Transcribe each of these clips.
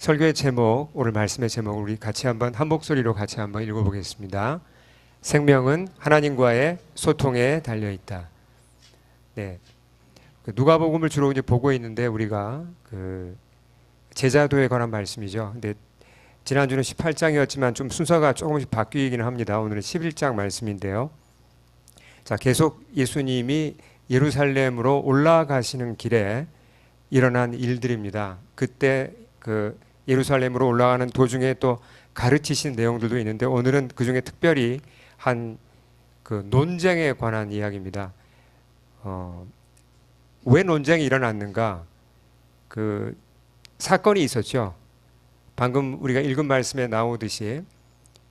설교의 제목, 오늘 말씀의 제목을 우리 같이 한 목소리로 같이 한번 읽어보겠습니다. 생명은 하나님과의 소통에 달려 있다. 네, 누가복음을 주로 이제 보고 있는데 우리가 제자도에 관한 말씀이죠. 근데 지난주는 18장이었지만 좀 순서가 조금씩 바뀌기는 합니다. 오늘은 11장 말씀인데요. 자, 계속 예수님이 예루살렘으로 올라가시는 길에 일어난 일들입니다. 그때 예루살렘으로 올라가는 도중에 또 가르치신 내용들도 있는데 오늘은 그 중에 특별히 한 논쟁에 관한 이야기입니다. 왜 논쟁이 일어났는가? 사건이 있었죠. 방금 우리가 읽은 말씀에 나오듯이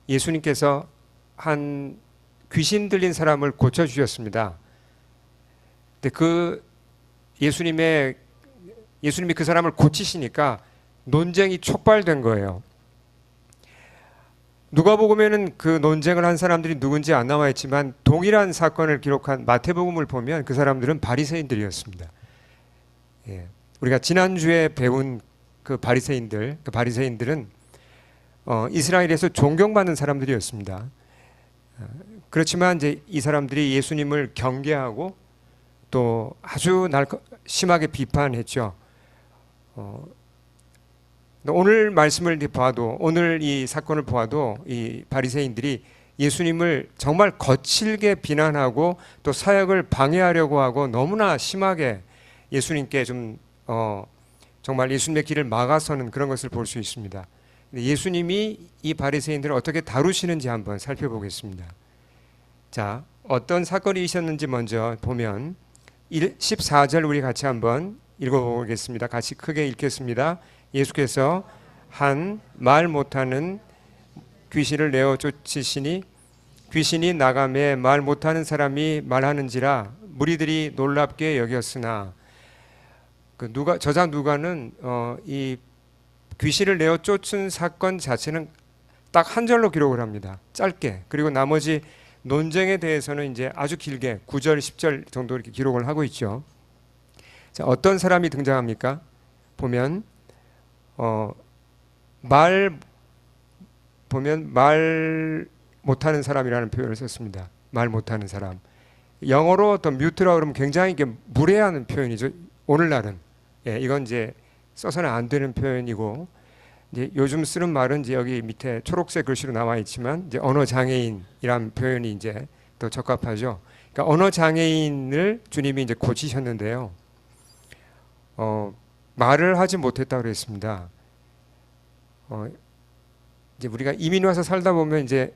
예수님께서 한 귀신 들린 사람을 고쳐주셨습니다. 근데 예수님이 그 사람을 고치시니까 논쟁이 촉발된 거예요. 누가복음에는 그 논쟁을 한 사람들이 누군지 안 나와 있지만 동일한 사건을 기록한 마태복음을 보면 그 사람들은 바리새인들이었습니다. 예. 우리가 지난주에 배운 그 바리새인들은 이스라엘에서 존경받는 사람들이었습니다. 그렇지만 이제 이 사람들이 예수님을 경계하고 또 아주 심하게 비판했죠. 오늘 말씀을 봐도, 오늘 이 사건을 보아도 이 바리새인들이 예수님을 정말 거칠게 비난하고 또 사역을 방해하려고 하고 너무나 심하게 예수님께 정말 예수님의 길을 막아서는 그런 것을 볼 수 있습니다. 예수님이 이 바리새인들을 어떻게 다루시는지 한번 살펴보겠습니다. 자, 어떤 사건이 있었는지 먼저 보면 14절 우리 같이 한번 읽어보겠습니다. 같이 크게 읽겠습니다. 예수께서 한 말 못하는 귀신을 내어 쫓으시니 귀신이 나가매 말 못하는 사람이 말하는지라 무리들이 놀랍게 여겼으나 저자 누가는 이 귀신을 내어 쫓은 사건 자체는 딱 한 절로 기록을 합니다. 짧게. 그리고 나머지 논쟁에 대해서는 이제 아주 길게 9절, 10절 정도 이렇게 기록을 하고 있죠. 자, 어떤 사람이 등장합니까? 보면 말 못하는 사람이라는 표현을 썼습니다. 말 못하는 사람. 영어로 어떤 뮤트라고 그러면 굉장히 이게 무례한 표현이죠. 오늘날은. 예, 이건 이제 써서는 안 되는 표현이고, 이제 요즘 쓰는 말은 이제 여기 밑에 초록색 글씨로 나와 있지만, 이제 언어 장애인이란 표현이 이제 더 적합하죠. 그러니까 언어 장애인을 주님이 이제 고치셨는데요. 말을 하지 못했다고 그랬습니다. 이제 우리가 이민 와서 살다 보면 이제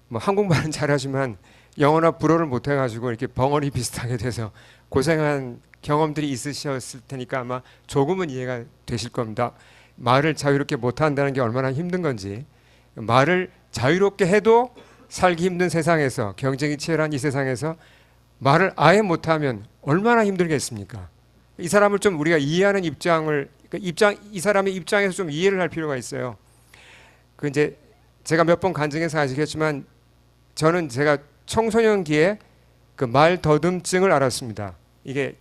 뭐 한국말은 잘하지만 영어나 불어를 못해가지고 이렇게 벙어리 비슷하게 돼서 고생한 경험들이 있으셨을 테니까 아마 조금은 이해가 되실 겁니다. 말을 자유롭게 못한다는 게 얼마나 힘든 건지, 말을 자유롭게 해도 살기 힘든 세상에서, 경쟁이 치열한 이 세상에서 말을 아예 못하면 얼마나 힘들겠습니까? 이 사람을 좀 우리가 이해하는 이 사람의 입장에서 좀 이해를 할 필요가 있어요. 이제 제가 몇 번 간증해서 아시겠지만 저는 제가 청소년기에 말 더듬증을 앓았습니다. 이게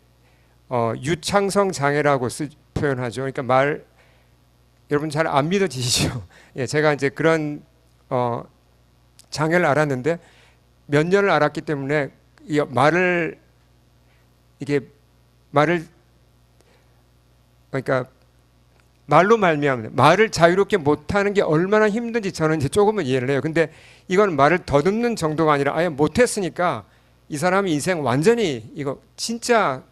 유창성 장애라고 표현하죠. 그러니까 여러분 잘 안 믿어지시죠? 예, 제가 이제 그런 장애를 앓았는데 몇 년을 앓았기 때문에 그러니까 말로 말미암아 말을 자유롭게 못하는 게 얼마나 힘든지 저는 이제 조금은 이해를 해요. 근데 이건 말을 더듬는 정도가 아니라 아예 못했으니까 이 사람의 인생 완전히 이거 진짜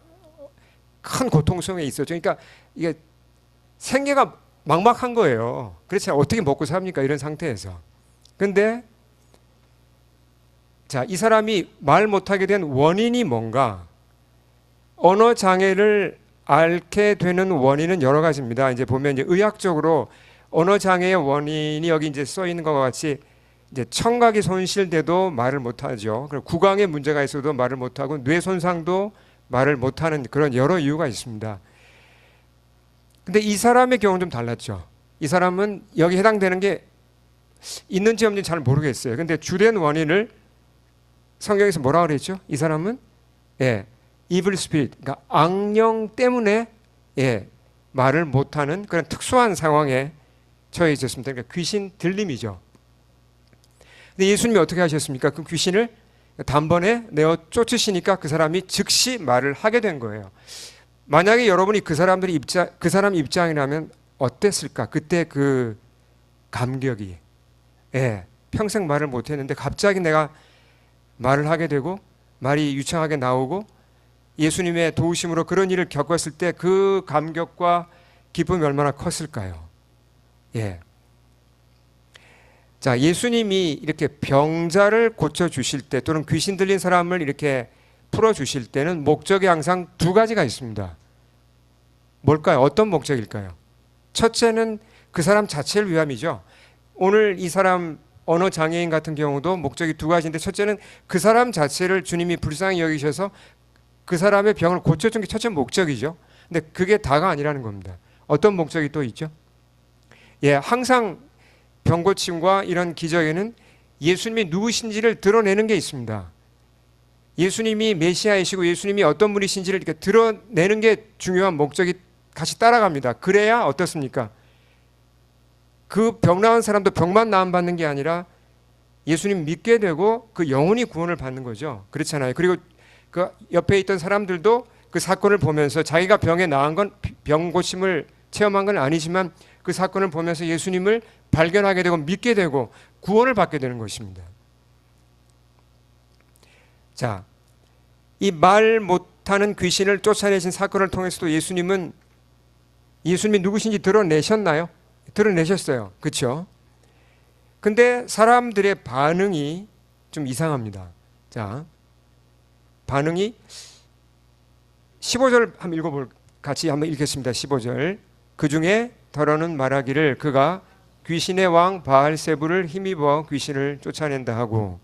큰 고통 속에 있었죠. 그러니까 이게 생계가 막막한 거예요. 그렇지 어떻게 먹고 삽니까? 이런 상태에서. 근데 자, 이 사람이 말 못하게 된 원인이 뭔가? 언어 장애를 앓게 되는 원인은 여러 가지입니다. 이제 보면 이제 의학적으로 언어 장애의 원인이 여기 이제 써 있는 것과 같이 이제 청각이 손실돼도 말을 못하죠. 그리고 구강에 문제가 있어도 말을 못하고 뇌 손상도 말을 못하는 그런 여러 이유가 있습니다. 근데 이 사람의 경우는 좀 달랐죠. 이 사람은 여기 해당되는 게 있는지 없는지 잘 모르겠어요. 근데 주된 원인을 성경에서 뭐라고 그랬죠? 이 사람은 evil spirit, 그러니까 악령 때문에 말을 못하는 그런 특수한 상황에 처해 있었습니다. 그러니까 귀신 들림이죠. 근데 예수님이 어떻게 하셨습니까? 그 귀신을 단번에 내어 쫓으시니까 그 사람이 즉시 말을 하게 된 거예요. 만약에 여러분이 그 사람 입장이라면 어땠을까? 그때 그 감격이. 예, 평생 말을 못했는데 갑자기 내가 말을 하게 되고 말이 유창하게 나오고 예수님의 도우심으로 그런 일을 겪었을 때 그 감격과 기쁨이 얼마나 컸을까요? 예. 자, 예수님이 이렇게 병자를 고쳐주실 때 또는 귀신 들린 사람을 이렇게 풀어주실 때는 목적이 항상 두 가지가 있습니다. 뭘까요? 어떤 목적일까요? 첫째는 그 사람 자체를 위함이죠. 오늘 이 사람 언어 장애인 같은 경우도 목적이 두 가지인데 첫째는 그 사람 자체를 주님이 불쌍히 여기셔서 그 사람의 병을 고쳐준 게 첫째 목적이죠. 근데 그게 다가 아니라는 겁니다. 어떤 목적이 또 있죠? 예, 항상 병 고침과 이런 기적에는 예수님이 누구신지를 드러내는 게 있습니다. 예수님이 메시아이시고 예수님이 어떤 분이신지를 이렇게 드러내는 게 중요한 목적이 같이 따라갑니다. 그래야 어떻습니까? 그 병 나은 사람도 병만 나음 받는 게 아니라 예수님 믿게 되고 그 영혼이 구원을 받는 거죠. 그렇잖아요. 그리고 그 옆에 있던 사람들도 그 사건을 보면서 자기가 병에 나은 건 병 고침을 체험한 건 아니지만 그 사건을 보면서 예수님을 발견하게 되고 믿게 되고 구원을 받게 되는 것입니다. 자, 이 말 못하는 귀신을 쫓아내신 사건을 통해서도 예수님이 누구신지 드러내셨나요? 드러내셨어요. 그렇죠? 근데 사람들의 반응이 좀 이상합니다. 자, 반응이 15절 같이 한번 읽겠습니다. 15절. 그 중에 더러는 말하기를 그가 귀신의 왕 바알세불을 힘입어 귀신을 쫓아낸다 하고,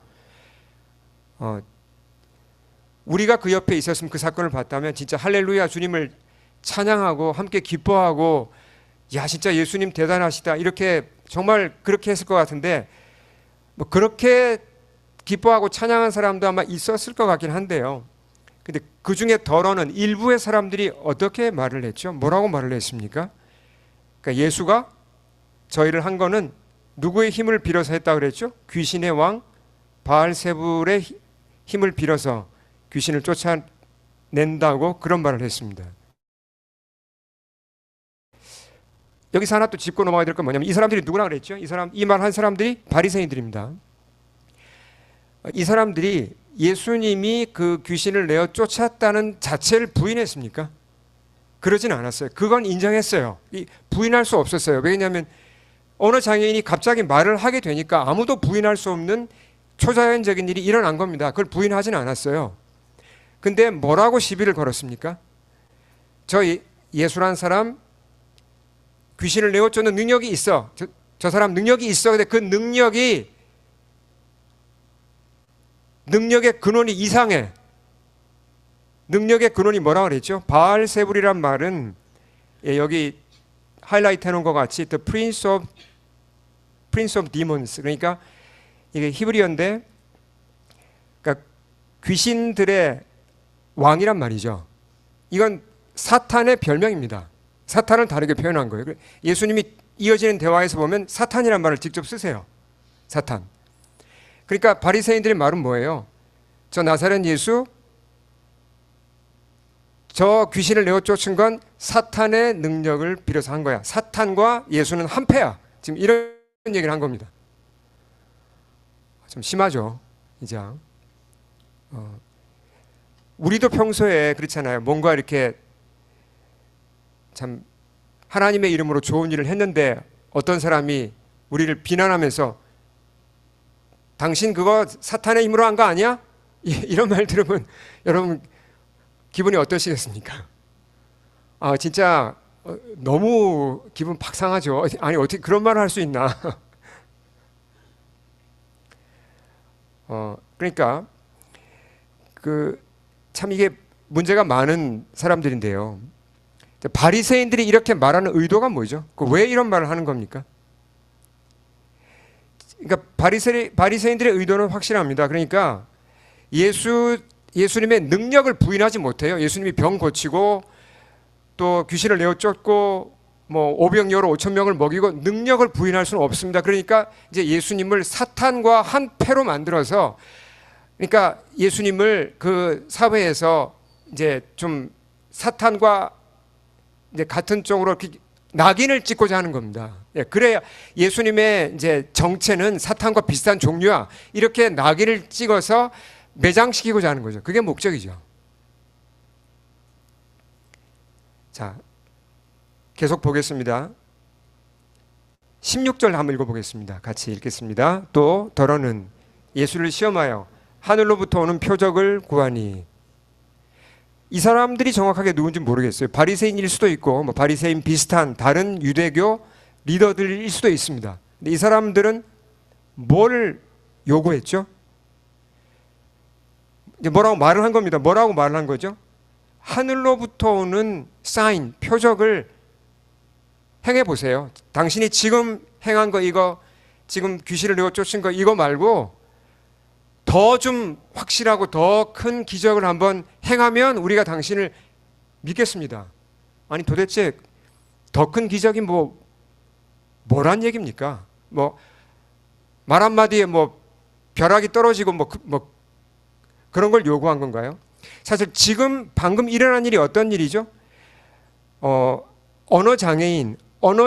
우리가 그 옆에 있었으면 그 사건을 봤다면 진짜 할렐루야 주님을 찬양하고 함께 기뻐하고 야 진짜 예수님 대단하시다 이렇게 정말 그렇게 했을 것 같은데 뭐 그렇게 기뻐하고 찬양한 사람도 아마 있었을 것 같긴 한데요. 근데 그 중에 더러는 일부의 사람들이 어떻게 말을 했죠? 뭐라고 말을 했습니까? 그러니까 예수가 저희를 한 거는 누구의 힘을 빌어서 했다 그랬죠? 귀신의 왕 바알세불의 힘을 빌어서 귀신을 쫓아낸다고 그런 말을 했습니다. 여기서 하나 또 짚고 넘어가야 될 건 뭐냐면 이 사람들이 누구라 그랬죠? 이 말 한 사람들이 바리새인들입니다. 이 사람들이 예수님이 그 귀신을 내어 쫓았다는 자체를 부인했습니까? 그러진 않았어요. 그건 인정했어요. 부인할 수 없었어요. 왜냐하면 어느 장애인이 갑자기 말을 하게 되니까 아무도 부인할 수 없는 초자연적인 일이 일어난 겁니다. 그걸 부인하진 않았어요. 근데 뭐라고 시비를 걸었습니까? 저 예수란 사람 귀신을 내어 쫓는 능력이 있어. 저 사람 능력이 있어. 근데 그 능력의 근원이 이상해. 능력의 근원이 뭐라고 그랬죠? 바알세불이란 말은 여기 하이라이트 해놓은 것 같이 The Prince of Demons, 그러니까 이게 히브리어인데 그러니까 귀신들의 왕이란 말이죠. 이건 사탄의 별명입니다. 사탄을 다르게 표현한 거예요. 예수님이 이어지는 대화에서 보면 사탄이란 말을 직접 쓰세요. 사탄. 그러니까 바리새인들의 말은 뭐예요? 저 나사렛 예수, 저 귀신을 내어 쫓은 건 사탄의 능력을 빌어서 한 거야. 사탄과 예수는 한패야. 지금 이런 얘기를 한 겁니다. 좀 심하죠, 이제. 우리도 평소에 그렇잖아요. 뭔가 이렇게 참 하나님의 이름으로 좋은 일을 했는데 어떤 사람이 우리를 비난하면서 당신 그거 사탄의 힘으로 한 거 아니야? 이런 말 들으면 여러분 기분이 어떠시겠습니까? 아 진짜 너무 기분 박상하죠. 아니 어떻게 그런 말을 할 수 있나? 그러니까 참 이게 문제가 많은 사람들인데요. 바리새인들이 이렇게 말하는 의도가 뭐죠? 왜 이런 말을 하는 겁니까? 그러니까 바리새인들의 의도는 확실합니다. 그러니까 예수님의 능력을 부인하지 못해요. 예수님이 병 고치고 또 귀신을 내어 쫓고 뭐 500여로 5천 명을 먹이고 능력을 부인할 수는 없습니다. 그러니까 이제 예수님을 사탄과 한 패로 만들어서, 그러니까 예수님을 그 사회에서 이제 좀 사탄과 이제 같은 쪽으로 이렇게 낙인을 찍고자 하는 겁니다. 예, 그래야 예수님의 이제 정체는 사탄과 비슷한 종류야, 이렇게 낙인을 찍어서 매장시키고자 하는 거죠. 그게 목적이죠. 자, 계속 보겠습니다. 16절 한번 읽어보겠습니다. 같이 읽겠습니다. 또 더러는 예수를 시험하여 하늘로부터 오는 표적을 구하니. 이 사람들이 정확하게 누군지 모르겠어요. 바리새인일 수도 있고 뭐 바리새인 비슷한 다른 유대교 리더들일 수도 있습니다. 근데 이 사람들은 뭘 요구했죠? 이제 뭐라고 말을 한 겁니다. 뭐라고 말을 한 거죠? 하늘로부터 오는 사인, 표적을 행해 보세요. 당신이 지금 행한 거, 이거 지금 귀신을 내어 쫓은 거 이거 말고 더 좀 확실하고 더 큰 기적을 한번 행하면 우리가 당신을 믿겠습니다. 아니 도대체 더 큰 기적이 뭐란 얘기입니까? 뭐 말 한마디에 뭐 벼락이 떨어지고 뭐 그런 걸 요구한 건가요? 사실 지금 방금 일어난 일이 어떤 일이죠? 언어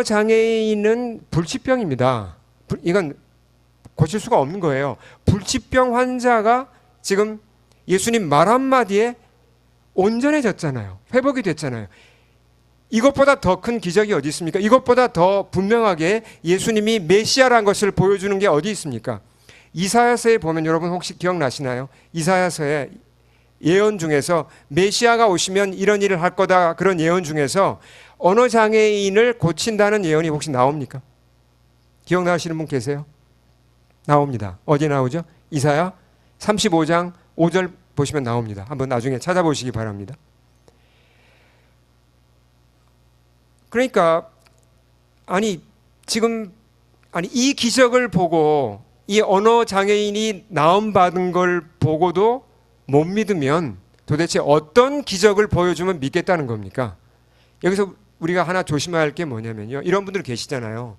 장애인은 불치병입니다. 이건 고칠 수가 없는 거예요. 불치병 환자가 지금 예수님 말 한마디에 온전해졌잖아요. 회복이 됐잖아요. 이것보다 더 큰 기적이 어디 있습니까? 이것보다 더 분명하게 예수님이 메시아라는 것을 보여주는 게 어디 있습니까? 이사야서에 보면 여러분 혹시 기억나시나요? 이사야서에 예언 중에서 메시아가 오시면 이런 일을 할 거다, 그런 예언 중에서 언어 장애인을 고친다는 예언이 혹시 나옵니까? 기억나시는 분 계세요? 나옵니다. 어디 나오죠? 이사야 35장 5절 보시면 나옵니다. 한번 나중에 찾아보시기 바랍니다. 그러니까 이 기적을 보고 이 언어 장애인이 나음 받은 걸 보고도 못 믿으면 도대체 어떤 기적을 보여주면 믿겠다는 겁니까? 여기서 우리가 하나 조심해야 할 게 뭐냐면요, 이런 분들 계시잖아요.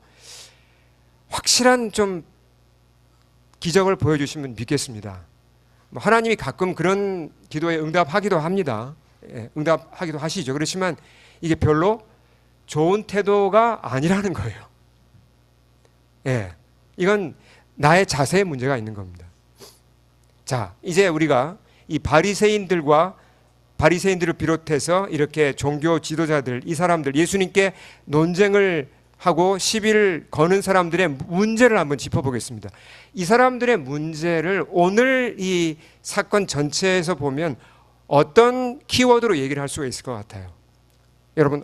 확실한 좀 기적을 보여주시면 믿겠습니다. 하나님이 가끔 그런 기도에 응답하기도 합니다. 응답하기도 하시죠. 그렇지만 이게 별로 좋은 태도가 아니라는 거예요. 이건 나의 자세에 문제가 있는 겁니다. 자, 이제 우리가 이 바리새인들을 비롯해서 이렇게 종교 지도자들, 이 사람들, 예수님께 논쟁을 하고 시비를 거는 사람들의 문제를 한번 짚어보겠습니다. 이 사람들의 문제를 오늘 이 사건 전체에서 보면 어떤 키워드로 얘기를 할 수가 있을 것 같아요. 여러분,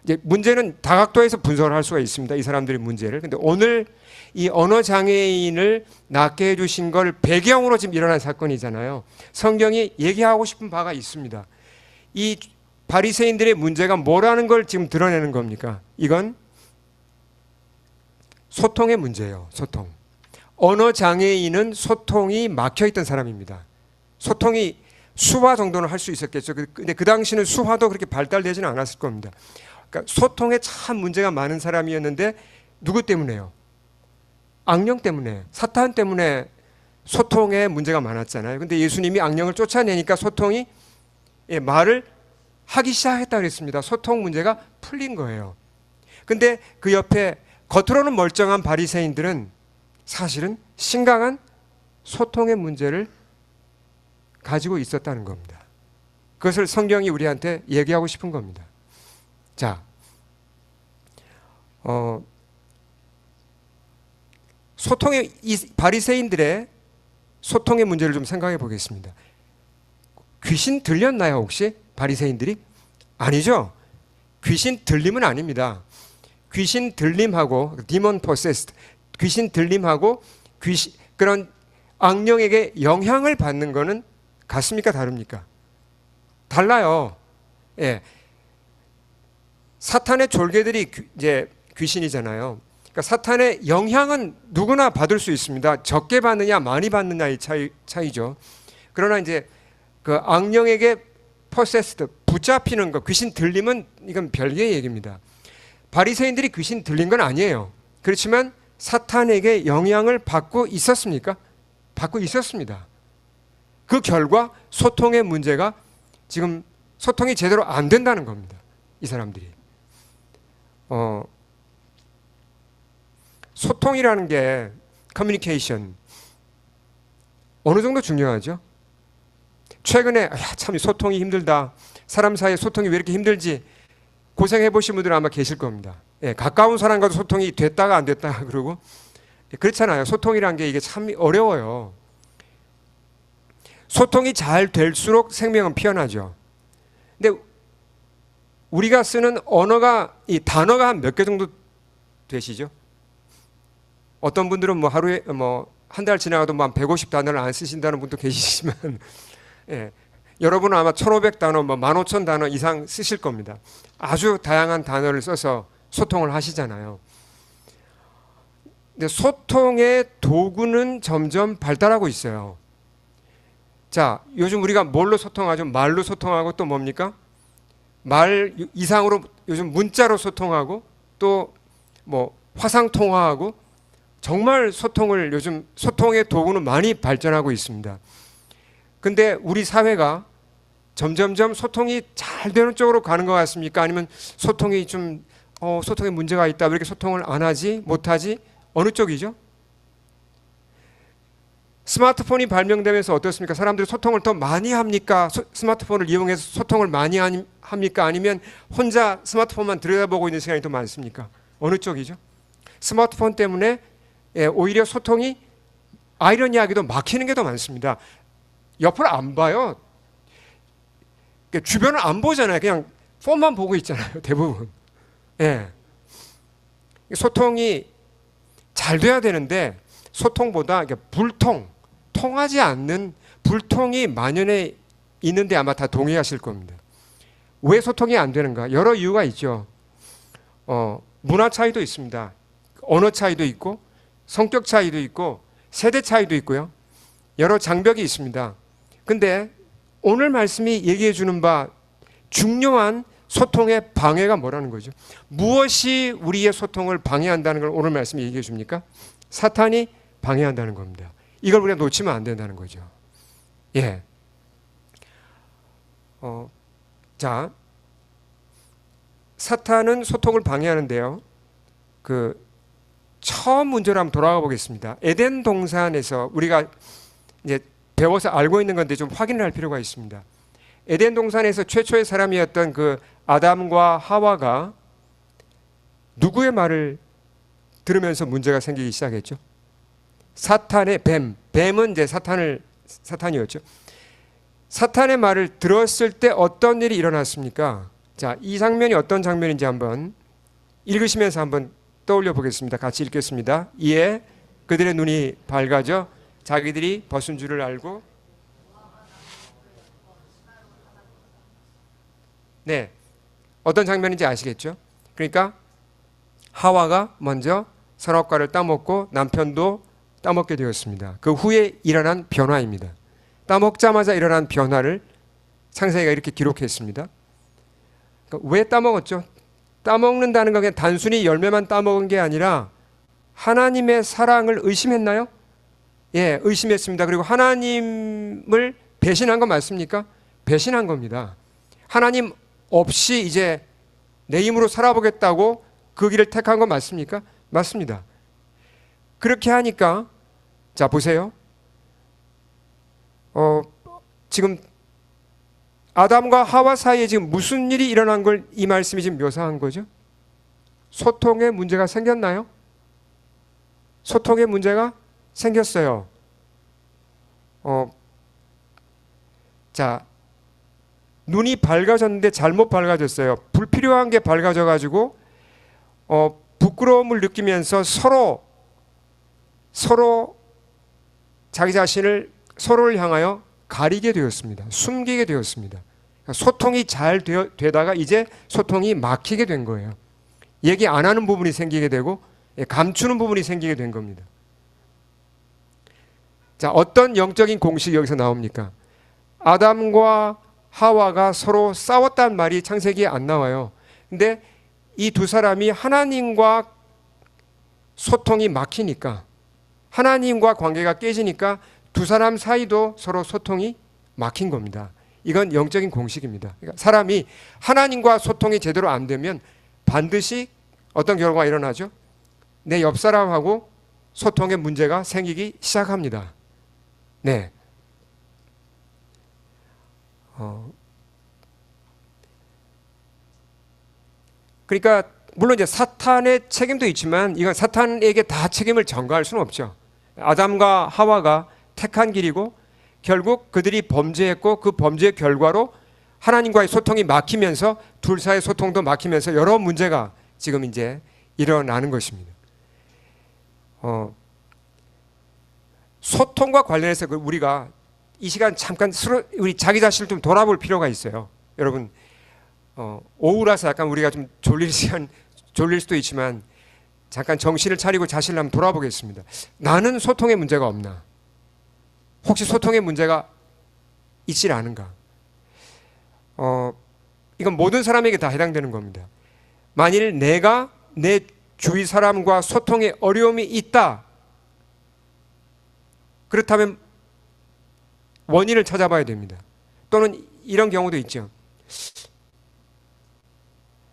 이제 문제는 다각도에서 분석을 할 수가 있습니다. 이 사람들의 문제를. 근데 오늘 이 언어 장애인을 낫게 해주신 걸 배경으로 지금 일어난 사건이잖아요. 성경이 얘기하고 싶은 바가 있습니다. 이 바리새인들의 문제가 뭐라는 걸 지금 드러내는 겁니까? 이건 소통의 문제예요. 소통. 언어 장애인은 소통이 막혀있던 사람입니다. 소통이 수화 정도는 할 수 있었겠죠. 근데 그 당시는 수화도 그렇게 발달되지는 않았을 겁니다. 그러니까 소통에 참 문제가 많은 사람이었는데 누구 때문에요? 악령 때문에, 사탄 때문에 소통에 문제가 많았잖아요. 근데 예수님이 악령을 쫓아내니까 소통이 말을 하기 시작했다 그랬습니다. 소통 문제가 풀린 거예요. 근데 그 옆에 겉으로는 멀쩡한 바리새인들은 사실은 심각한 소통의 문제를 가지고 있었다는 겁니다. 그것을 성경이 우리한테 얘기하고 싶은 겁니다. 자, 이 바리새인들의 소통의 문제를 좀 생각해 보겠습니다. 귀신 들렸나요, 혹시? 바리새인들이? 아니죠. 귀신 들림은 아닙니다. 귀신 들림하고 demon possessed, 귀신 들림하고 그런 악령에게 영향을 받는 거는 같습니까, 다릅니까? 달라요. 사탄의 졸개들이 이제 귀신이잖아요. 그러니까 사탄의 영향은 누구나 받을 수 있습니다. 적게 받느냐 많이 받느냐의 차이죠. 그러나 이제 그 악령에게 possessed, 붙잡히는 거, 귀신 들림은 이건 별개의 얘기입니다. 바리새인들이 귀신 들린 건 아니에요. 그렇지만 사탄에게 영향을 받고 있었습니까? 받고 있었습니다. 그 결과 소통의 문제가 지금 소통이 제대로 안 된다는 겁니다. 이 사람들이. 소통이라는 게 커뮤니케이션 어느 정도 중요하죠? 최근에 참 소통이 힘들다. 사람 사이에 소통이 왜 이렇게 힘들지? 고생해 보신 분들은 아마 계실 겁니다. 예, 가까운 사람과도 소통이 됐다가 안 됐다가 그러고 그렇잖아요. 소통이라는 게 이게 참 어려워요. 소통이 잘 될수록 생명은 피어나죠. 근데 우리가 쓰는 언어가 이 단어가 한 몇 개 정도 되시죠? 어떤 분들은 뭐 하루에 한 달 지나가도 뭐 한 150단어를 안 쓰신다는 분도 계시지만 예, 여러분은 아마 1,500단어, 15,000단어 이상 쓰실 겁니다. 아주 다양한 단어를 써서 소통을 하시잖아요. 근데 소통의 도구는 점점 발달하고 있어요. 자, 요즘 우리가 뭘로 소통하죠? 말로 소통하고 또 뭡니까? 말 이상으로 요즘 문자로 소통하고 또 뭐 화상 통화하고 정말 소통을 요즘 소통의 도구는 많이 발전하고 있습니다. 근데 우리 사회가 점점점 소통이 잘 되는 쪽으로 가는 것 같습니까? 아니면 소통이 좀 소통에 문제가 있다. 왜 이렇게 소통을 안 하지? 못하지? 어느 쪽이죠? 스마트폰이 발명되면서 어떻습니까? 사람들이 소통을 더 많이 합니까? 스마트폰을 이용해서 소통을 많이 합니까? 아니면 혼자 스마트폰만 들여다보고 있는 시간이 더 많습니까? 어느 쪽이죠? 스마트폰 때문에 오히려 소통이 아이러니하게도 막히는 게 더 많습니다. 옆을 안 봐요. 주변을 안 보잖아요. 그냥 폰만 보고 있잖아요. 대부분. 예. 소통이 잘 돼야 되는데 소통보다 통하지 않는 불통이 만연해 있는데 아마 다 동의하실 겁니다. 왜 소통이 안 되는가? 여러 이유가 있죠. 문화 차이도 있습니다. 언어 차이도 있고 성격 차이도 있고 세대 차이도 있고요. 여러 장벽이 있습니다. 근데 오늘 말씀이 얘기해 주는 바 중요한 소통의 방해가 뭐라는 거죠? 무엇이 우리의 소통을 방해한다는 걸 오늘 말씀이 얘기해 줍니까? 사탄이 방해한다는 겁니다. 이걸 우리가 놓치면 안 된다는 거죠. 예. 자, 사탄은 소통을 방해하는데요. 처음 문제로 한번 돌아가 보겠습니다. 에덴 동산에서 우리가 이제 배워서 알고 있는 건데 좀 확인을 할 필요가 있습니다. 에덴 동산에서 최초의 사람이었던 그 아담과 하와가 누구의 말을 들으면서 문제가 생기기 시작했죠? 사탄의 뱀은 이제 사탄이었죠. 사탄의 말을 들었을 때 어떤 일이 일어났습니까? 자, 이 장면이 어떤 장면인지 한번 읽으시면서 한번 떠올려 보겠습니다. 같이 읽겠습니다. 이에 그들의 눈이 밝아져 자기들이 벗은 줄을 알고 네, 어떤 장면인지 아시겠죠? 그러니까 하와가 먼저 선악과를 따먹고 남편도 따먹게 되었습니다. 그 후에 일어난 변화입니다. 따먹자마자 일어난 변화를 창세기가 이렇게 기록했습니다. 그러니까 왜 따먹었죠? 따먹는다는 건 그냥 단순히 열매만 따먹은 게 아니라 하나님의 사랑을 의심했나요? 예, 의심했습니다. 그리고 하나님을 배신한 거 맞습니까? 배신한 겁니다. 하나님 없이 이제 내 힘으로 살아보겠다고 그 길을 택한 거 맞습니까? 맞습니다. 그렇게 하니까 자 보세요. 지금 아담과 하와 사이에 지금 무슨 일이 일어난 걸 이 말씀이 지금 묘사한 거죠? 소통에 문제가 생겼나요? 소통에 문제가 생겼어요. 자, 눈이 밝아졌는데 잘못 밝아졌어요. 불필요한 게 밝아져 가지고 부끄러움을 느끼면서 서로 자기 자신을 서로를 향하여 가리게 되었습니다. 숨기게 되었습니다. 그러니까 소통이 잘 되다가 이제 소통이 막히게 된 거예요. 얘기 안 하는 부분이 생기게 되고 감추는 부분이 생기게 된 겁니다. 자, 어떤 영적인 공식이 여기서 나옵니까? 아담과 하와가 서로 싸웠단 말이 창세기에 안 나와요. 근데 이 두 사람이 하나님과 소통이 막히니까, 하나님과 관계가 깨지니까 두 사람 사이도 서로 소통이 막힌 겁니다. 이건 영적인 공식입니다. 그러니까 사람이 하나님과 소통이 제대로 안 되면 반드시 어떤 결과가 일어나죠? 내 옆 사람하고 소통에 문제가 생기기 시작합니다. 네. 그러니까 물론 이제 사탄의 책임도 있지만 이건 사탄에게 다 책임을 전가할 수는 없죠. 아담과 하와가 택한 길이고 결국 그들이 범죄했고 그 범죄의 결과로 하나님과의 소통이 막히면서 둘 사이의 소통도 막히면서 여러 문제가 지금 이제 일어나는 것입니다. 소통과 관련해서 우리가 이 시간 잠깐 우리 자기 자신을 좀 돌아볼 필요가 있어요. 여러분, 오후라서 약간 우리가 좀 졸릴 수도 있지만 잠깐 정신을 차리고 자신을 한번 돌아보겠습니다. 나는 소통에 문제가 없나? 혹시 소통에 문제가 있질 않은가? 이건 모든 사람에게 다 해당되는 겁니다. 만일 내가 내 주위 사람과 소통에 어려움이 있다. 그렇다면 원인을 찾아봐야 됩니다. 또는 이런 경우도 있죠.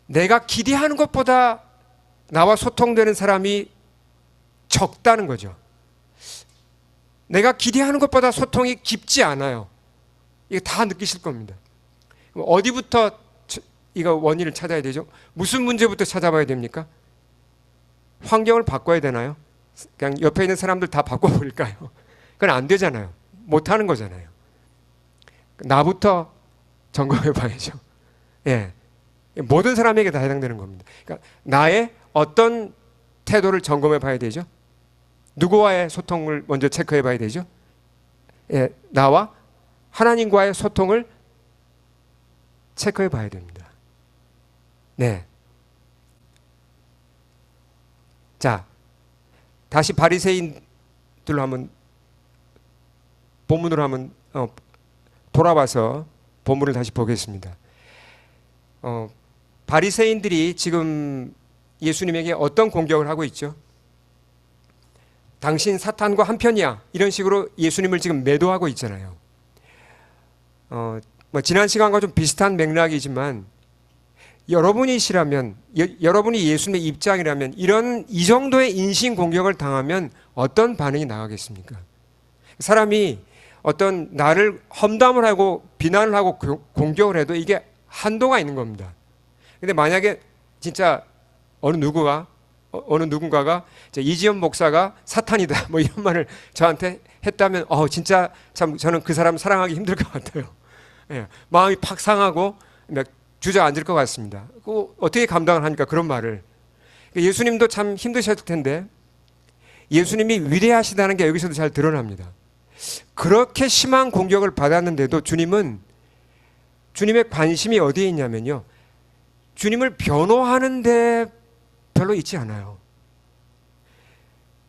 내가 기대하는 것보다 나와 소통되는 사람이 적다는 거죠. 내가 기대하는 것보다 소통이 깊지 않아요. 이거 다 느끼실 겁니다. 어디부터 이거 원인을 찾아야 되죠? 무슨 문제부터 찾아봐야 됩니까? 환경을 바꿔야 되나요? 그냥 옆에 있는 사람들 다 바꿔버릴까요? 그건 안 되잖아요. 못하는 거잖아요. 나부터 점검해 봐야죠. 예. 모든 사람에게 다 해당되는 겁니다. 그러니까 나의 어떤 태도를 점검해 봐야 되죠? 누구와의 소통을 먼저 체크해 봐야 되죠? 예, 나와 하나님과의 소통을 체크해 봐야 됩니다. 네. 자, 다시 바리새인들로 한번 본문으로 한번 돌아와서 본문을 다시 보겠습니다. 바리새인들이 지금 예수님에게 어떤 공격을 하고 있죠? 당신 사탄과 한편이야. 이런 식으로 예수님을 지금 매도하고 있잖아요. 지난 시간과 좀 비슷한 맥락이지만 여러분이시라면, 여러분이 예수님의 입장이라면 이 정도의 인신 공격을 당하면 어떤 반응이 나가겠습니까? 사람이 어떤 나를 험담을 하고 비난을 하고 공격을 해도 이게 한도가 있는 겁니다. 근데 만약에 진짜 어느 누군가가 이지연 목사가 사탄이다 뭐 이런 말을 저한테 했다면 진짜 참 저는 그 사람 사랑하기 힘들 것 같아요. 예, 마음이 팍 상하고 주저앉을 것 같습니다. 어떻게 감당을 하니까 그런 말을. 예수님도 참 힘드셨을 텐데 예수님이 위대하시다는 게 여기서도 잘 드러납니다. 그렇게 심한 공격을 받았는데도 주님의 관심이 어디에 있냐면요, 주님을 변호하는데 별로 있지 않아요.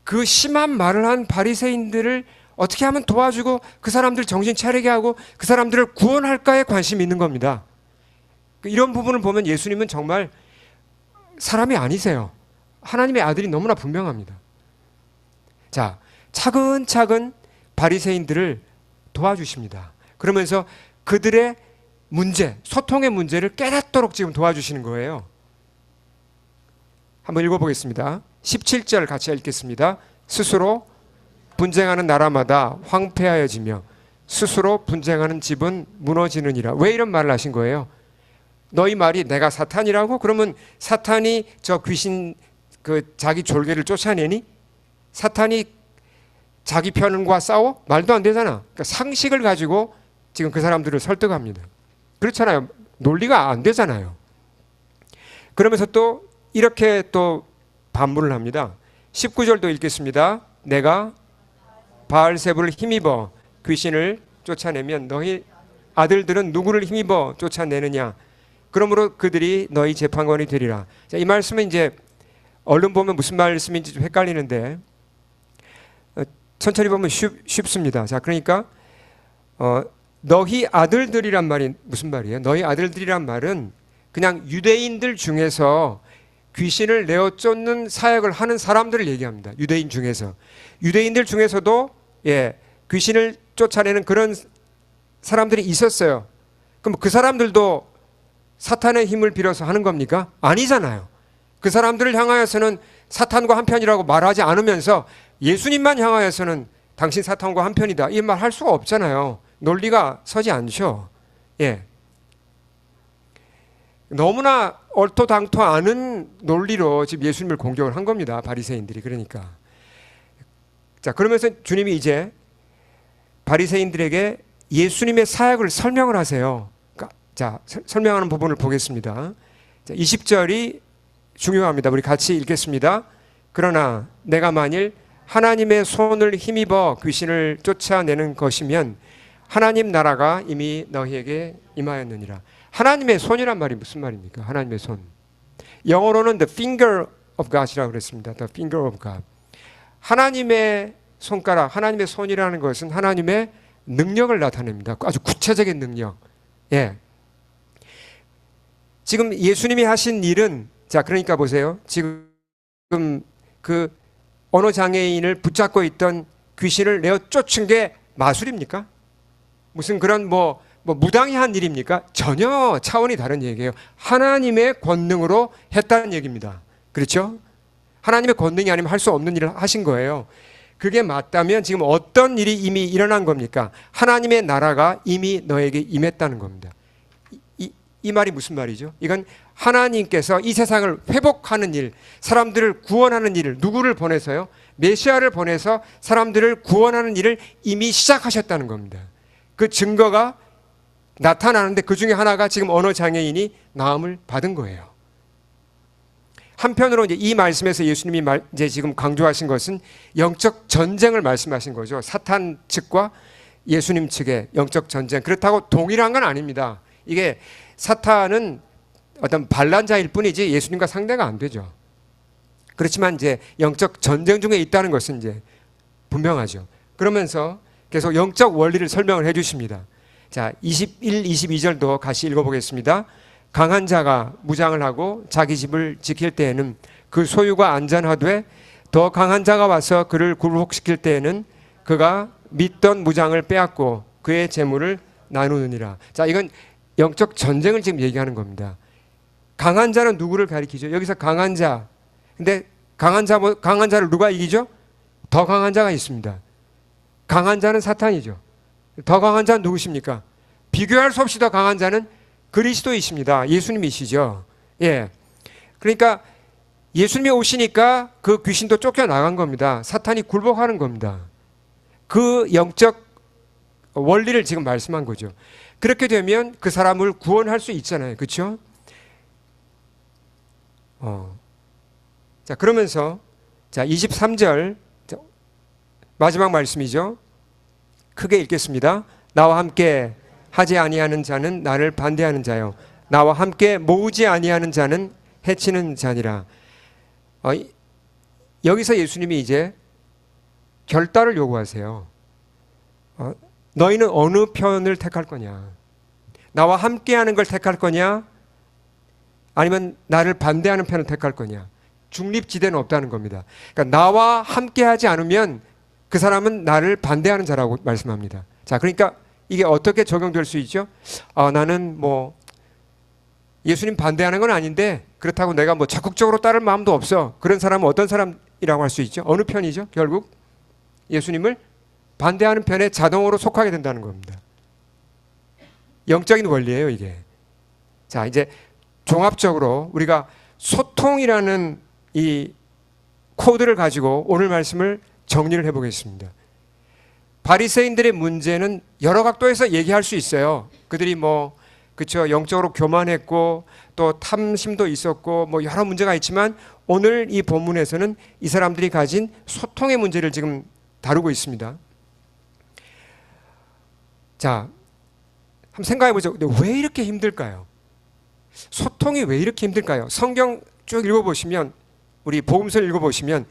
그 심한 말을 한 바리새인들을 어떻게 하면 도와주고 그 사람들 정신 차리게 하고 그 사람들을 구원할까에 관심이 있는 겁니다. 이런 부분을 보면 예수님은 정말 사람이 아니세요. 하나님의 아들이 너무나 분명합니다. 자, 차근차근 바리새인들을 도와주십니다. 그러면서 그들의 문제, 소통의 문제를 깨닫도록 지금 도와주시는 거예요. 한번 읽어보겠습니다. 17절 같이 읽겠습니다. 스스로 분쟁하는 나라마다 황폐하여지며 스스로 분쟁하는 집은 무너지느니라. 왜 이런 말을 하신 거예요? 너희 말이 내가 사탄이라고? 그러면 사탄이 저 귀신 자기 졸개를 쫓아내니? 사탄이 자기 편과 싸워? 말도 안 되잖아. 그러니까 상식을 가지고 지금 그 사람들을 설득합니다. 그렇잖아요. 논리가 안 되잖아요. 그러면서 또 이렇게 또 반문을 합니다. 19절도 읽겠습니다. 내가 바알세불을 힘입어 귀신을 쫓아내면 너희 아들들은 누구를 힘입어 쫓아내느냐? 그러므로 그들이 너희 재판관이 되리라. 자, 이 말씀은 이제 얼른 보면 무슨 말씀인지 좀 헷갈리는데 천천히 보면 쉽습니다. 자, 그러니까 너희 아들들이란 말이 무슨 말이에요? 너희 아들들이란 말은 그냥 유대인들 중에서 귀신을 내어 쫓는 사역을 하는 사람들을 얘기합니다. 유대인 중에서. 유대인들 중에서도 귀신을 쫓아내는 그런 사람들이 있었어요. 그럼 그 사람들도 사탄의 힘을 빌어서 하는 겁니까? 아니잖아요. 그 사람들을 향하여서는 사탄과 한편이라고 말하지 않으면서 예수님만 향하여서는 당신 사탄과 한편이다, 이 말 할 수가 없잖아요. 논리가 서지 않죠. 너무나 얼토당토 않은 논리로 지금 예수님을 공격을 한 겁니다. 바리새인들이. 그러니까 자, 그러면서 주님이 이제 바리새인들에게 예수님의 사역을 설명을 하세요. 자, 설명하는 부분을 보겠습니다. 자, 20절이 중요합니다. 우리 같이 읽겠습니다. 그러나 내가 만일 하나님의 손을 힘입어 귀신을 쫓아내는 것이면 하나님 나라가 이미 너희에게 임하였느니라. 하나님의 손이란 말이 무슨 말입니까? 하나님의 손. 영어로는 the finger of God이라고 그랬습니다. the finger of God. 하나님의 손가락, 하나님의 손이라는 것은 하나님의 능력을 나타냅니다. 아주 구체적인 능력. 지금 예수님이 하신 일은, 자, 그러니까 보세요. 지금 그 언어 장애인을 붙잡고 있던 귀신을 내어 쫓은 게 마술입니까? 무슨 그런 뭐 무당이 한 일입니까? 전혀 차원이 다른 얘기예요. 하나님의 권능으로 했다는 얘기입니다. 그렇죠? 하나님의 권능이 아니면 할 수 없는 일을 하신 거예요. 그게 맞다면 지금 어떤 일이 이미 일어난 겁니까? 하나님의 나라가 이미 너에게 임했다는 겁니다. 이 말이 무슨 말이죠? 이건 하나님께서 이 세상을 회복하는 일, 사람들을 구원하는 일을, 누구를 보내서요? 메시아를 보내서 사람들을 구원하는 일을 이미 시작하셨다는 겁니다. 그 증거가 나타나는데 그 중에 하나가 지금 언어 장애인이 나음을 받은 거예요. 한편으로 이제 이 말씀에서 예수님이 이제 지금 강조하신 것은 영적 전쟁을 말씀하신 거죠. 사탄 측과 예수님 측의 영적 전쟁. 그렇다고 동일한 건 아닙니다. 이게 사탄은 어떤 반란자일 뿐이지 예수님과 상대가 안 되죠. 그렇지만 이제 영적 전쟁 중에 있다는 것은 이제 분명하죠. 그러면서 계속 영적 원리를 설명을 해 주십니다. 자, 21, 22절도 같이 읽어보겠습니다. 강한 자가 무장을 하고 자기 집을 지킬 때에는 그 소유가 안전하되 더 강한 자가 와서 그를 굴복시킬 때에는 그가 믿던 무장을 빼앗고 그의 재물을 나누느니라. 자, 이건 영적 전쟁을 지금 얘기하는 겁니다. 강한 자는 누구를 가리키죠? 여기서 강한 자. 근데 강한 자를 누가 이기죠? 더 강한 자가 있습니다. 강한 자는 사탄이죠. 더 강한 자는 누구십니까? 비교할 수 없이 더 강한 자는 그리스도이십니다. 예수님이시죠. 그러니까 예수님이 오시니까 그 귀신도 쫓겨나간 겁니다. 사탄이 굴복하는 겁니다. 그 영적 원리를 지금 말씀한 거죠. 그렇게 되면 그 사람을 구원할 수 있잖아요. 그렇죠? 자, 그러면서 자, 23절 마지막 말씀이죠. 크게 읽겠습니다. 나와 함께 하지 아니하는 자는 나를 반대하는 자요, 나와 함께 모으지 아니하는 자는 해치는 자니라. 여기서 예수님이 이제 결단을 요구하세요. 너희는 어느 편을 택할 거냐? 나와 함께하는 걸 택할 거냐? 아니면 나를 반대하는 편을 택할 거냐? 중립지대는 없다는 겁니다. 그러니까 나와 함께하지 않으면 그 사람은 나를 반대하는 자라고 말씀합니다. 자, 그러니까 이게 어떻게 적용될 수 있죠? 나는 뭐 예수님 반대하는 건 아닌데 그렇다고 내가 뭐 적극적으로 따를 마음도 없어. 그런 사람은 어떤 사람이라고 할 수 있죠? 어느 편이죠? 결국 예수님을 반대하는 편에 자동으로 속하게 된다는 겁니다. 영적인 원리예요, 이게. 자, 이제 종합적으로 우리가 소통이라는 이 코드를 가지고 오늘 말씀을 정리를 해보겠습니다. 바리새인들의 문제는 여러 각도에서 얘기할 수 있어요. 그들이 그쵸, 영적으로 교만했고 또 탐심도 있었고 여러 문제가 있지만 오늘 이 본문에서는 이 사람들이 가진 소통의 문제를 지금 다루고 있습니다. 자, 한번 생각해 보죠. 근데 왜 이렇게 힘들까요? 소통이 왜 이렇게 힘들까요? 성경 쭉 읽어보시면, 우리 복음서를 읽어보시면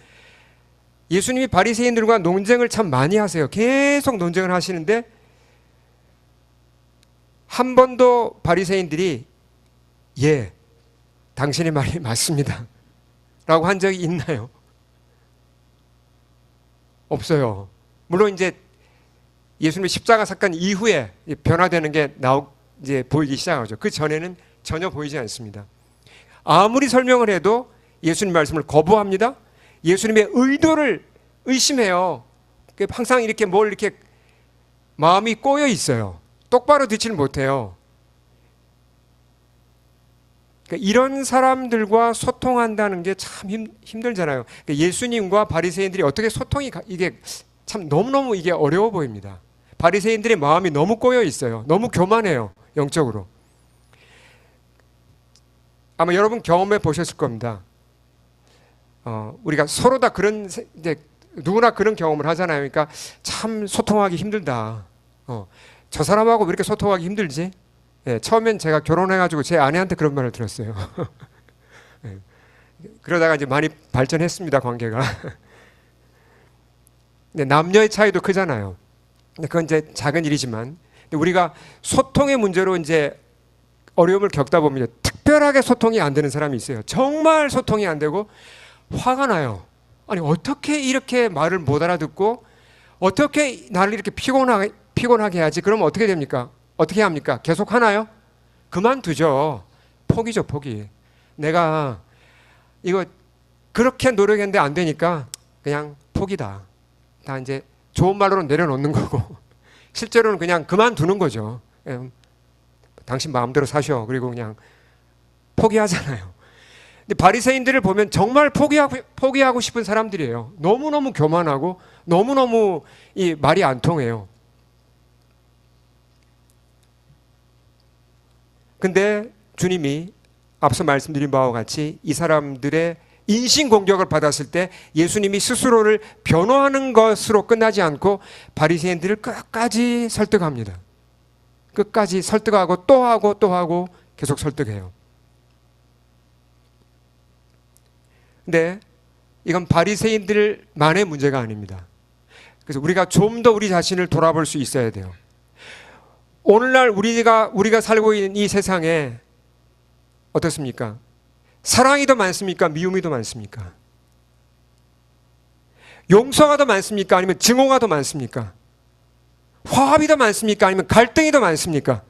예수님이 바리새인들과 논쟁을 참 많이 하세요. 계속 논쟁을 하시는데 한 번도 바리새인들이 예, 당신의 말이 맞습니다 라고 한 적이 있나요? 없어요. 물론 이제 예수님의 십자가 사건 이후에 변화되는 게 이제 보이기 시작하죠. 그 전에는 전혀 보이지 않습니다. 아무리 설명을 해도 예수님 말씀을 거부합니다. 예수님의 의도를 의심해요. 항상 이렇게 이렇게 마음이 꼬여 있어요. 똑바로 듣지는 못해요. 이런 사람들과 소통한다는 게 참 힘들잖아요. 예수님과 바리새인들이 어떻게 소통이 이게 참 너무너무 이게 어려워 보입니다. 바리새인들의 마음이 너무 꼬여 있어요. 너무 교만해요. 영적으로. 아마 여러분 경험해 보셨을 겁니다. 우리가 서로 다 이제 누구나 그런 경험을 하잖아요. 그러니까 참 소통하기 힘들다. 저 사람하고 왜 이렇게 소통하기 힘들지? 예, 처음엔 제가 결혼해가지고 제 아내한테 그런 말을 들었어요. 예, 그러다가 이제 많이 발전했습니다, 관계가. 근데 남녀의 차이도 크잖아요. 근데 그건 이제 작은 일이지만, 근데 우리가 소통의 문제로 이제 어려움을 겪다 보면 특별하게 소통이 안 되는 사람이 있어요. 정말 소통이 안 되고 화가 나요. 아니 어떻게 이렇게 말을 못 알아듣고 어떻게 나를 이렇게 피곤하게 하지? 그러면 어떻게 됩니까? 어떻게 합니까? 계속 하나요? 그만두죠. 포기죠, 포기. 내가 이거 그렇게 노력했는데 안 되니까 그냥 포기다. 다 이제 좋은 말로는 내려놓는 거고 실제로는 그냥 그만두는 거죠. 당신 마음대로 사셔. 그리고 그냥 포기하잖아요. 근데 바리새인들을 보면 정말 포기하고 싶은 사람들이에요. 너무너무 교만하고 너무너무 이 말이 안 통해요. 근데 주님이 앞서 말씀드린 바와 같이 이 사람들의 인신공격을 받았을 때 예수님이 스스로를 변호하는 것으로 끝나지 않고 바리새인들을 끝까지 설득합니다. 끝까지 설득하고 또 하고 또 하고 계속 설득해요. 근데 이건 바리새인들만의 문제가 아닙니다. 그래서 우리가 좀 더 우리 자신을 돌아볼 수 있어야 돼요. 오늘날 우리가 살고 있는 이 세상에 어떻습니까? 사랑이 더 많습니까? 미움이 더 많습니까? 용서가 더 많습니까? 아니면 증오가 더 많습니까? 화합이 더 많습니까? 아니면 갈등이 더 많습니까?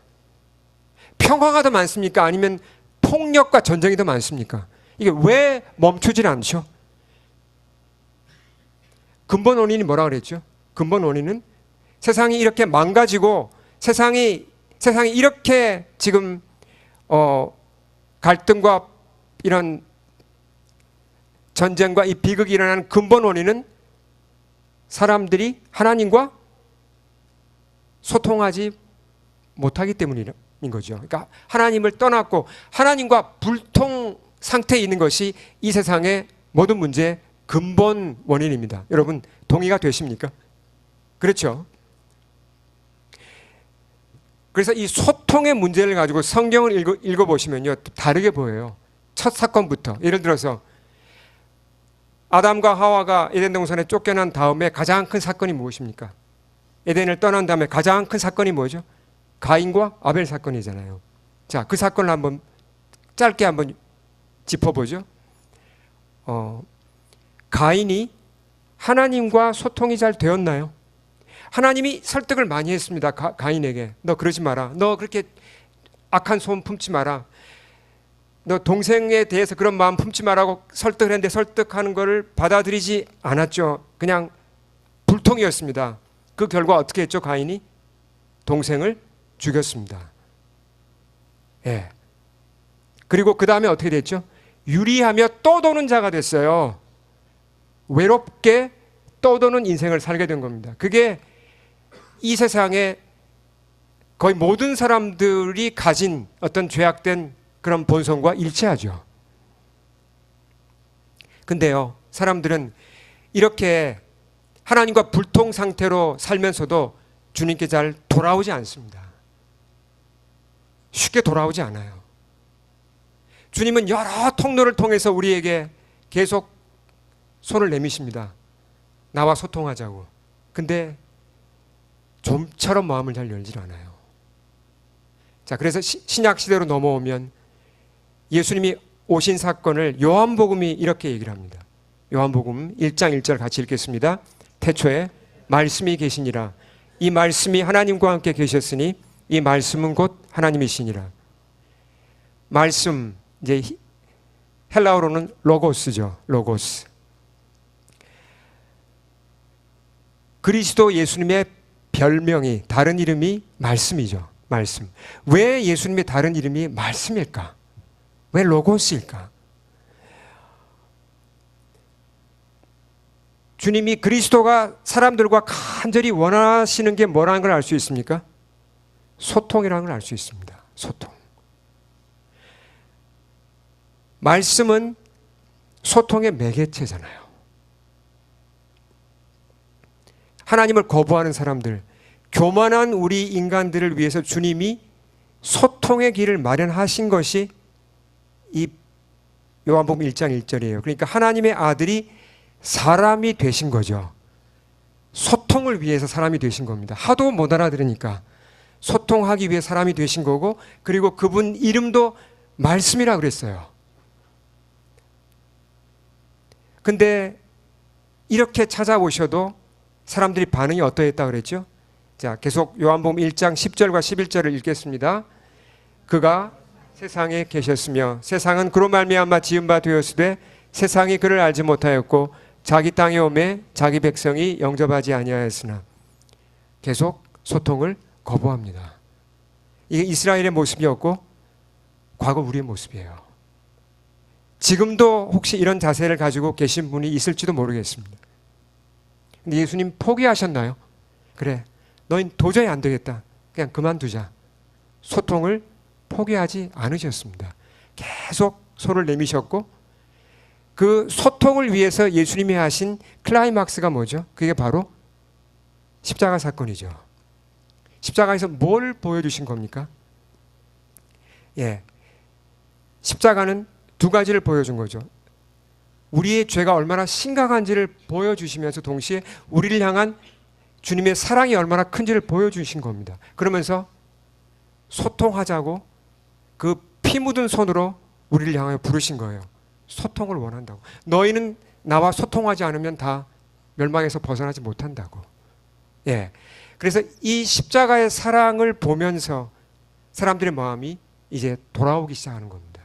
평화가 더 많습니까? 아니면 폭력과 전쟁이 더 많습니까? 이게 왜 멈추질 않죠? 근본 원인이 뭐라 그랬죠? 근본 원인은 세상이 이렇게 망가지고 세상이 이렇게 지금 갈등과 이런 전쟁과 이 비극이 일어나는 근본 원인은 사람들이 하나님과 소통하지 못하기 때문인 거죠. 그러니까 하나님을 떠났고 하나님과 불통 상태에 있는 것이 이 세상의 모든 문제의 근본 원인입니다. 여러분 동의가 되십니까? 그렇죠? 그래서 이 소통의 문제를 가지고 성경을 읽어보시면요 다르게 보여요. 첫 사건부터 예를 들어서 아담과 하와가 에덴 동산에 쫓겨난 다음에 가장 큰 사건이 무엇입니까? 에덴을 떠난 다음에 가장 큰 사건이 뭐죠? 가인과 아벨 사건이잖아요. 자, 그 사건을 한번 짧게 한번 짚어보죠. 가인이 하나님과 소통이 잘 되었나요? 하나님이 설득을 많이 했습니다. 가인에게. 너 그러지 마라. 너 그렇게 악한 소원 품지 마라. 너 동생에 대해서 그런 마음 품지 마라고 설득을 했는데 설득하는 것을 받아들이지 않았죠. 그냥 불통이었습니다. 그 결과 어떻게 했죠? 가인이 동생을 죽였습니다. 예. 그리고 그 다음에 어떻게 됐죠? 유리하며 떠도는 자가 됐어요. 외롭게 떠도는 인생을 살게 된 겁니다. 그게 이 세상에 거의 모든 사람들이 가진 어떤 죄악된 그런 본성과 일치하죠. 근데요, 사람들은 이렇게 하나님과 불통 상태로 살면서도 주님께 잘 돌아오지 않습니다. 쉽게 돌아오지 않아요. 주님은 여러 통로를 통해서 우리에게 계속 손을 내미십니다. 나와 소통하자고. 근데 좀처럼 마음을 잘 열질 않아요. 자, 그래서 신약 시대로 넘어오면 예수님이 오신 사건을 요한복음이 이렇게 얘기를 합니다. 요한복음 1장 1절 같이 읽겠습니다. 태초에 말씀이 계시니라. 이 말씀이 하나님과 함께 계셨으니 이 말씀은 곧 하나님이시니라. 말씀, 이제 헬라어로는 로고스죠. 로고스. 그리스도 예수님의 별명이, 다른 이름이 말씀이죠. 말씀. 왜 예수님의 다른 이름이 말씀일까? 왜 로고스일까? 주님이 그리스도가 사람들과 간절히 원하시는 게 뭐라는 걸 알 수 있습니까? 소통이라는 걸 알 수 있습니다. 소통. 말씀은 소통의 매개체잖아요. 하나님을 거부하는 사람들, 교만한 우리 인간들을 위해서 주님이 소통의 길을 마련하신 것이 이 요한복음 1장 1절이에요. 그러니까 하나님의 아들이 사람이 되신 거죠. 소통을 위해서 사람이 되신 겁니다. 하도 못 알아들으니까 소통하기 위해 사람이 되신 거고, 그리고 그분 이름도 말씀이라 그랬어요. 근데 이렇게 찾아오셔도 사람들이 반응이 어떠했다 그랬죠? 자, 계속 요한복음 1장 10절과 11절을 읽겠습니다. 그가 세상에 계셨으며 세상은 그로 말미암아 지은 바 되었으되 세상이 그를 알지 못하였고 자기 땅에 오매 자기 백성이 영접하지 아니하였으나. 계속 소통을 거부합니다. 이게 이스라엘의 모습이었고 과거 우리의 모습이에요. 지금도 혹시 이런 자세를 가지고 계신 분이 있을지도 모르겠습니다. 근데 예수님 포기하셨나요? 그래, 너희는 도저히 안 되겠다, 그냥 그만두자. 소통을 포기하지 않으셨습니다. 계속 손을 내미셨고, 그 소통을 위해서 예수님이 하신 클라이막스가 뭐죠? 그게 바로 십자가 사건이죠. 십자가에서 뭘 보여주신 겁니까? 예, 십자가는 두 가지를 보여준 거죠. 우리의 죄가 얼마나 심각한지를 보여주시면서 동시에 우리를 향한 주님의 사랑이 얼마나 큰지를 보여주신 겁니다. 그러면서 소통하자고 그 피 묻은 손으로 우리를 향하여 부르신 거예요. 소통을 원한다고. 너희는 나와 소통하지 않으면 다 멸망에서 벗어나지 못한다고. 예. 그래서 이 십자가의 사랑을 보면서 사람들의 마음이 이제 돌아오기 시작하는 겁니다.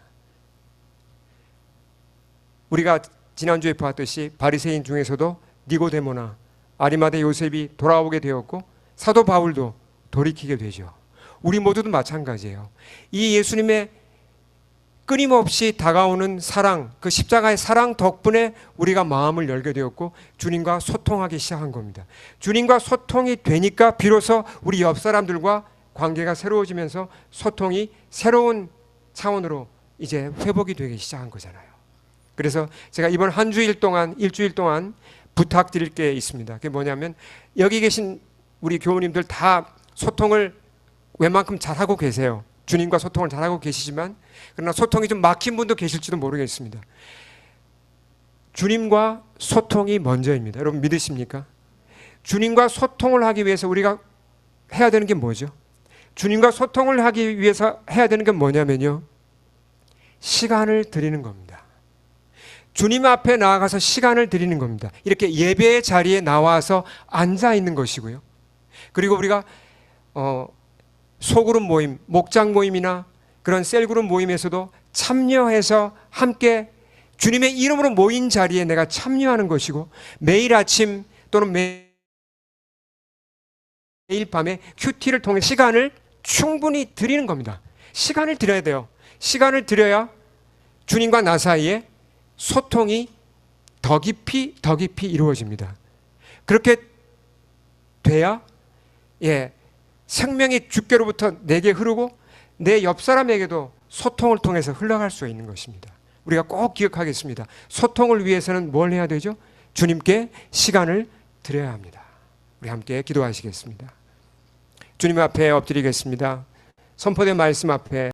우리가 지난주에 보았듯이 바리새인 중에서도 니고데모나 아리마대 요셉이 돌아오게 되었고 사도 바울도 돌이키게 되죠. 우리 모두도 마찬가지예요. 이 예수님의 끊임없이 다가오는 사랑, 그 십자가의 사랑 덕분에 우리가 마음을 열게 되었고 주님과 소통하기 시작한 겁니다. 주님과 소통이 되니까 비로소 우리 옆 사람들과 관계가 새로워지면서 소통이 새로운 차원으로 이제 회복이 되기 시작한 거잖아요. 그래서 제가 이번 한 주일 동안, 일주일 동안 부탁드릴 게 있습니다. 그게 뭐냐면, 여기 계신 우리 교우님들 다 소통을 웬만큼 잘하고 계세요. 주님과 소통을 잘하고 계시지만, 그러나 소통이 좀 막힌 분도 계실지도 모르겠습니다. 주님과 소통이 먼저입니다. 여러분 믿으십니까? 주님과 소통을 하기 위해서 우리가 해야 되는 게 뭐죠? 주님과 소통을 하기 위해서 해야 되는 게 뭐냐면요, 시간을 드리는 겁니다. 주님 앞에 나아가서 시간을 드리는 겁니다. 이렇게 예배의 자리에 나와서 앉아 있는 것이고요. 그리고 우리가 소그룹 모임, 목장 모임이나 그런 셀그룹 모임에서도 참여해서 함께 주님의 이름으로 모인 자리에 내가 참여하는 것이고, 매일 아침 또는 매일 밤에 큐티를 통해 시간을 충분히 드리는 겁니다. 시간을 드려야 돼요. 시간을 드려야 주님과 나 사이에 소통이 더 깊이 이루어집니다. 그렇게 돼야 생명의 주께로부터 내게 흐르고 내 옆 사람에게도 소통을 통해서 흘러갈 수 있는 것입니다. 우리가 꼭 기억하겠습니다. 소통을 위해서는 뭘 해야 되죠? 주님께 시간을 드려야 합니다. 우리 함께 기도하시겠습니다. 주님 앞에 엎드리겠습니다. 선포된 말씀 앞에